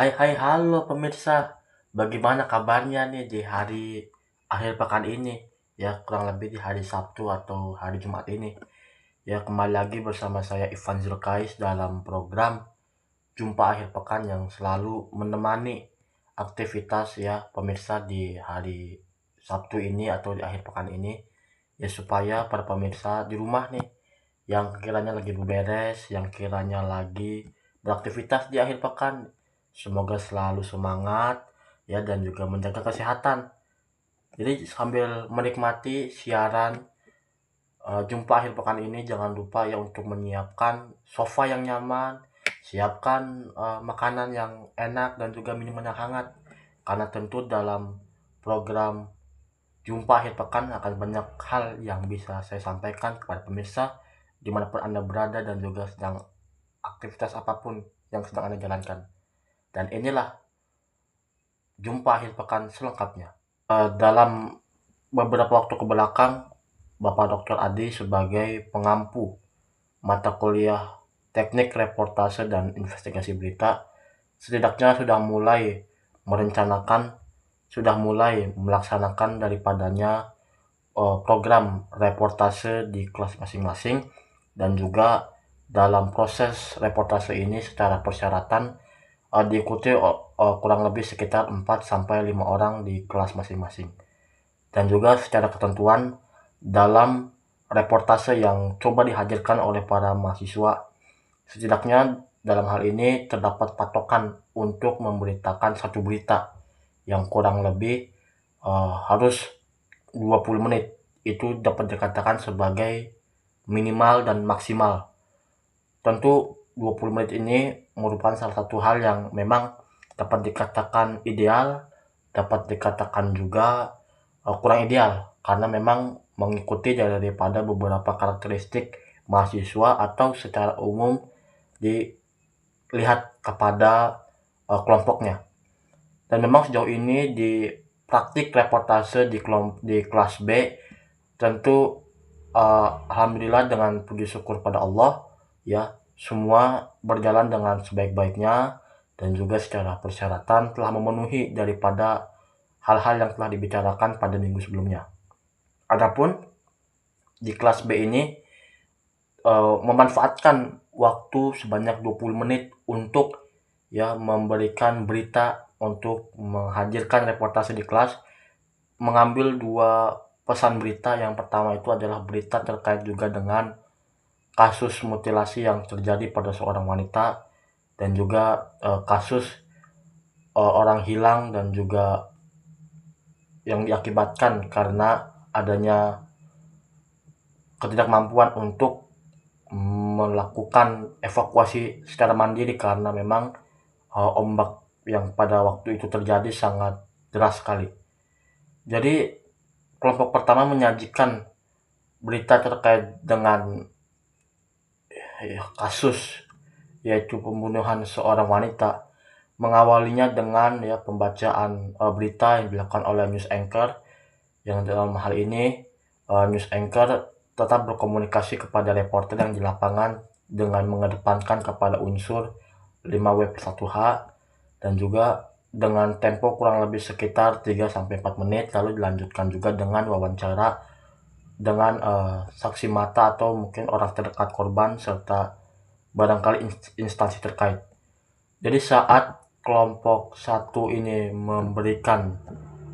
Halo pemirsa, bagaimana kabarnya nih di hari akhir pekan ini? Ya, kurang lebih di hari Sabtu atau hari Jumat ini. Ya, kembali lagi bersama saya Ivan Zulkais dalam program Jumpa Akhir Pekan yang selalu menemani aktivitas ya pemirsa di hari Sabtu ini atau di akhir pekan ini. Ya, supaya para pemirsa di rumah nih yang kiranya lagi beberes, yang kiranya lagi beraktivitas di akhir pekan, semoga selalu semangat ya dan juga menjaga kesehatan. Jadi sambil menikmati siaran jumpa akhir pekan ini, jangan lupa ya untuk menyiapkan sofa yang nyaman, siapkan makanan yang enak dan juga minuman yang hangat. Karena tentu dalam program jumpa akhir pekan akan banyak hal yang bisa saya sampaikan kepada pemirsa dimanapun Anda berada dan juga sedang aktivitas apapun yang sedang Anda jalankan. Dan inilah jumpa akhir pekan selengkapnya. Dalam beberapa waktu ke belakang, Bapak Dr. Adi sebagai pengampu mata kuliah teknik reportase dan investigasi berita, setidaknya sudah mulai merencanakan, sudah mulai melaksanakan daripadanya program reportase di kelas masing-masing, dan juga dalam proses reportase ini secara persyaratan diikuti kurang lebih sekitar 4-5 orang di kelas masing-masing. Dan juga secara ketentuan dalam reportase yang coba dihadirkan oleh para mahasiswa, setidaknya dalam hal ini terdapat patokan untuk memberitakan satu berita yang kurang lebih harus 20 menit. Itu dapat dikatakan sebagai minimal dan maksimal. Tentu 20 menit ini merupakan salah satu hal yang memang dapat dikatakan ideal, dapat dikatakan juga kurang ideal, karena memang mengikuti daripada beberapa karakteristik mahasiswa atau secara umum dilihat kepada kelompoknya. Dan memang sejauh ini di praktik reportase di kelas B, tentu alhamdulillah dengan puji syukur pada Allah ya, semua berjalan dengan sebaik-baiknya dan juga secara persyaratan telah memenuhi daripada hal-hal yang telah dibicarakan pada minggu sebelumnya. Adapun di kelas B ini memanfaatkan waktu sebanyak 20 menit untuk ya memberikan berita, untuk menghadirkan reportase di kelas, mengambil dua pesan berita. Yang pertama itu adalah berita terkait juga dengan kasus mutilasi yang terjadi pada seorang wanita, dan juga kasus orang hilang dan juga yang diakibatkan karena adanya ketidakmampuan untuk melakukan evakuasi secara mandiri, karena memang ombak yang pada waktu itu terjadi sangat deras sekali. Jadi kelompok pertama menyajikan berita terkait dengan kasus yaitu pembunuhan seorang wanita, mengawalinya dengan ya pembacaan berita yang dilakukan oleh news anchor, yang dalam hal ini news anchor tetap berkomunikasi kepada reporter yang di lapangan dengan mengedepankan kepada unsur 5W+1H, dan juga dengan tempo kurang lebih sekitar 3-4 menit, lalu dilanjutkan juga dengan wawancara dengan saksi mata atau mungkin orang terdekat korban serta barangkali instansi terkait. Jadi saat kelompok satu ini memberikan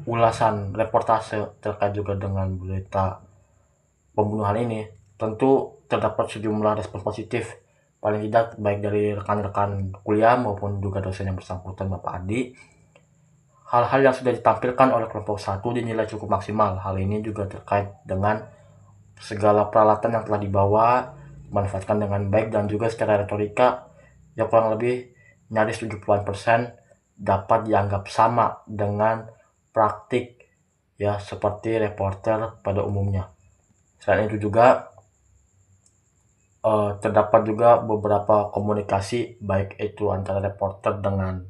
ulasan reportase terkait juga dengan berita pembunuhan ini, tentu terdapat sejumlah respon positif, paling tidak baik dari rekan-rekan kuliah maupun juga dosen yang bersangkutan, Bapak Adi. Hal-hal yang sudah ditampilkan oleh kelompok satu dinilai cukup maksimal. Hal ini juga terkait dengan segala peralatan yang telah dibawa, dimanfaatkan dengan baik, dan juga secara retorika ya kurang lebih nyaris 70% dapat dianggap sama dengan praktik ya seperti reporter pada umumnya. Selain itu juga terdapat juga beberapa komunikasi baik itu antara reporter dengan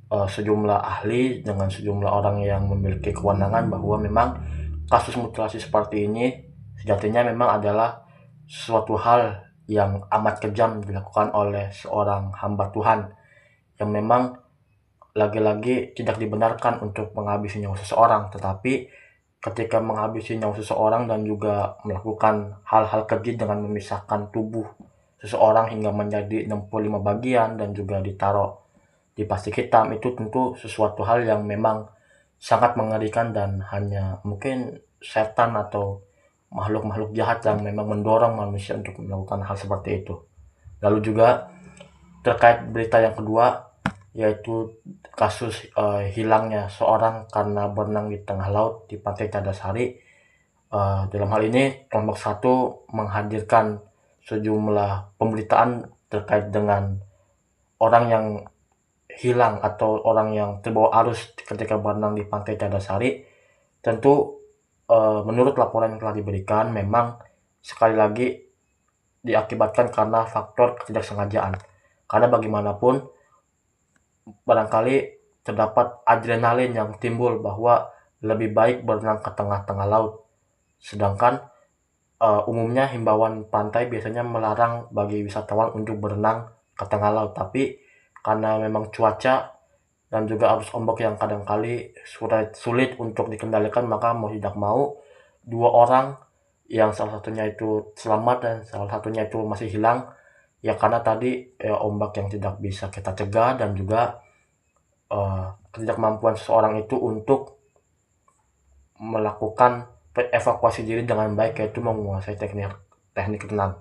sejumlah ahli, dengan sejumlah orang yang memiliki kewenangan, bahwa memang kasus mutilasi seperti ini sejatinya memang adalah suatu hal yang amat kejam dilakukan oleh seorang hamba Tuhan yang memang lagi-lagi tidak dibenarkan untuk menghabisi nyawa seseorang, tetapi ketika menghabisi nyawa seseorang dan juga melakukan hal-hal keji dengan memisahkan tubuh seseorang hingga menjadi 65 bagian dan juga ditaruh di plastik hitam, itu tentu sesuatu hal yang memang sangat mengerikan dan hanya mungkin setan atau makhluk-makhluk jahat yang memang mendorong manusia untuk melakukan hal seperti itu. Lalu juga terkait berita yang kedua, yaitu kasus hilangnya seorang karena berenang di tengah laut di Pantai Cadasari. Dalam hal ini kelompok satu menghadirkan sejumlah pemberitaan terkait dengan orang yang hilang atau orang yang terbawa arus ketika berenang di Pantai Cadasari. Tentu menurut laporan yang telah diberikan memang sekali lagi diakibatkan karena faktor ketidaksengajaan. Karena bagaimanapun barangkali terdapat adrenalin yang timbul bahwa lebih baik berenang ke tengah-tengah laut. Sedangkan umumnya himbauan pantai biasanya melarang bagi wisatawan untuk berenang ke tengah laut. Tapi karena memang cuaca dan juga arus ombak yang kadangkali sulit untuk dikendalikan, maka mau tidak mau dua orang yang salah satunya itu selamat dan salah satunya itu masih hilang, ya karena tadi ombak yang tidak bisa kita cegah dan juga ketidakmampuan seseorang itu untuk melakukan evakuasi diri dengan baik, yaitu menguasai teknik renang.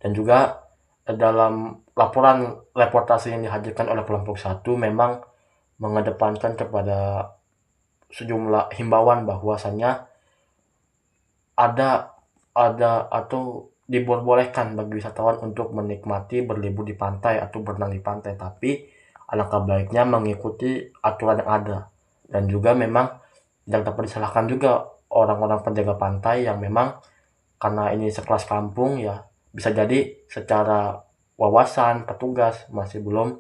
Dan juga dalam laporan reportase yang dihadirkan oleh kelompok satu memang mengedepankan kepada sejumlah himbauan bahwasanya ada atau diperbolehkan bagi wisatawan untuk menikmati berlibur di pantai atau berenang di pantai, tapi alangkah baiknya mengikuti aturan yang ada. Dan juga memang tidak dapat disalahkan juga orang-orang penjaga pantai yang memang karena ini sekelas kampung, ya bisa jadi secara wawasan petugas masih belum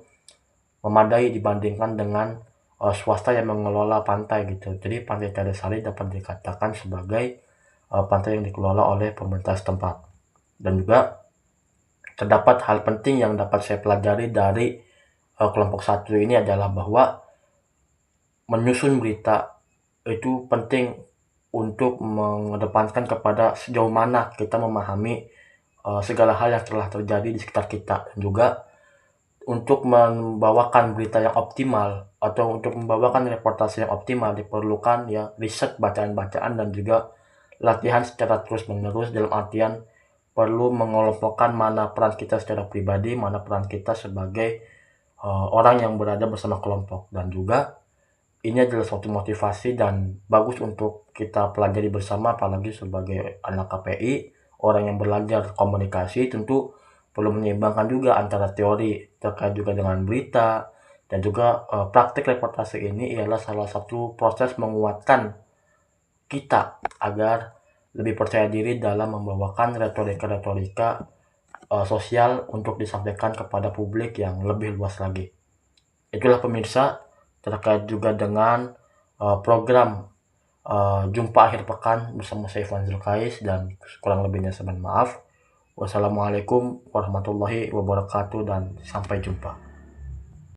memadai dibandingkan dengan swasta yang mengelola pantai gitu. Jadi Pantai Cadasari dapat dikatakan sebagai pantai yang dikelola oleh pemerintah setempat. Dan juga terdapat hal penting yang dapat saya pelajari dari kelompok satu ini adalah bahwa menyusun berita itu penting untuk mengedepankan kepada sejauh mana kita memahami segala hal yang telah terjadi di sekitar kita, dan juga untuk membawakan berita yang optimal atau untuk membawakan reportase yang optimal diperlukan ya riset, bacaan-bacaan, dan juga latihan secara terus-menerus, dalam artian perlu mengelompokkan mana peran kita secara pribadi, mana peran kita sebagai orang yang berada bersama kelompok. Dan juga ini adalah suatu motivasi dan bagus untuk kita pelajari bersama, apalagi sebagai anak KPI, orang yang belajar komunikasi tentu perlu menyeimbangkan juga antara teori terkait juga dengan berita dan juga praktik reportase. Ini ialah salah satu proses menguatkan kita agar lebih percaya diri dalam membawakan retorika-retorika sosial untuk disampaikan kepada publik yang lebih luas lagi. Itulah pemirsa terkait juga dengan program jumpa akhir pekan bersama saya Ivan Zulkais, dan kurang lebihnya saya mohon maaf. Wassalamualaikum warahmatullahi wabarakatuh dan sampai jumpa.